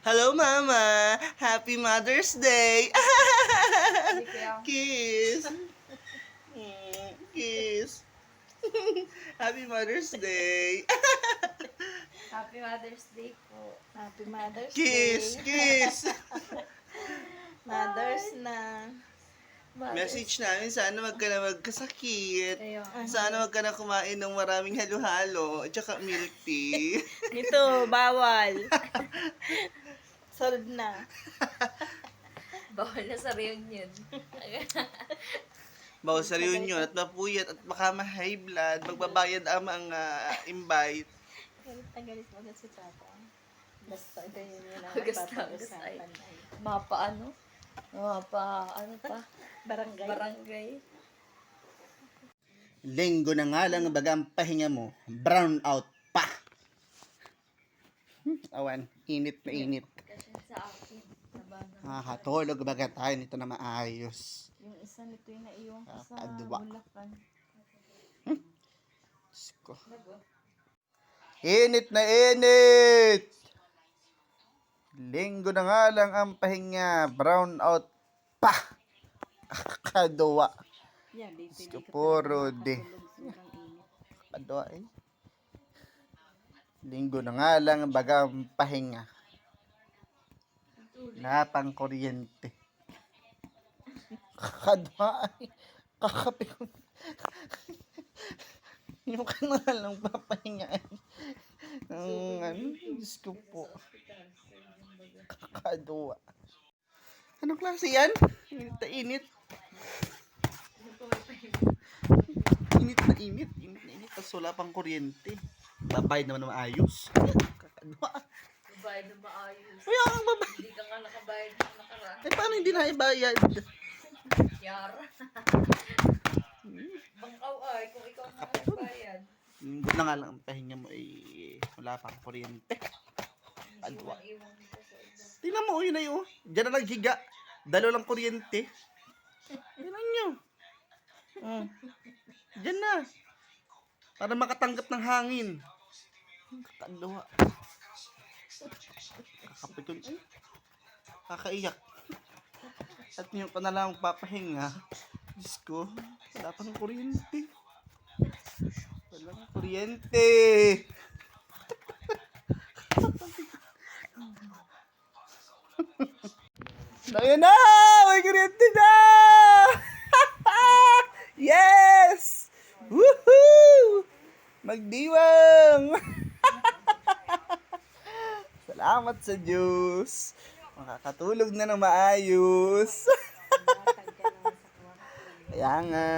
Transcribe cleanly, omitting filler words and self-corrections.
Hello, Mama! Happy Mother's Day! Kiss! Kiss! Happy Mother's Day! Happy Mother's Day po. Happy Mother's Kiss! Day. Kiss! Mothers na. Message namin, sana wag ka na magkasakit. Ayun. Sana wag ka na kumain ng maraming halo-halo at saka milk tea. Ito, bawal. Solved na. Bawal na sa reunion. Bawal sa reunion at mapuyat at baka ma-high blood. Magbabayad ang invite. Galit mo na si Tata. Basta ganyan yun ang Hugas na, pag-uusapan hugas ay. Mapa ano? Mapa ano pa? Barangay. Barangay. Linggo na nga lang bagang pahinga mo. Brown out pa. Awan, init na init. Kasi sa akin. Nabana. Nakakatulog baga tayo nito na maayos. Yung isa nito yung naiwan ko sa Kakadwa. Bulacan. Diyos ko. Init na init! Linggo na nga lang ang pahinga. Brown out pa. Kakadwa. Yan, dito Diyos hindi ko, ka puro talaga de. makatulog. Sobrang init. Kakadwa eh. Linggo na nga lang bagang pahinga. Wala pang kuryente. Kakadwa eh. Kakape ko. Yung ka na lang papahinga eh. Ang ano, Diyos ko po. Kakadwa. Anong klase yan? Init na init. Init na init. Init na init. Tapos wala pang kuryente. Babayad naman na maayos. Kakadwa. Babayad na maayos. Kaya ang babayad. Hindi ka nga nakabayad ng nakaraan. Eh paano hindi na ibayad? Yara. Bangkaw ay, kung ikaw na nakabayad. Linggo na nga lang ang pahinga mo eh. Wala pang kuryente. Kakadwa. Iwan ko sa iba. Tingnan mo, yun na yun. Diyan na naghiga. Dalo lang kuryente. Tingnan nyo. Diyan na. Para makatanggap ng hangin. Kakadwa. Kakapikon. Ay. Kakaiyak. At yung pa na lang papahinga. Diyos ko. Wala pang kuryente. Walang kuryente. Ayan na! May kuryente na! Yes! Woohoo! Magdiwang! Salamat sa Diyos. Makakatulog na ng maayos. Matag ka naman sa kwarto. Kaya nga.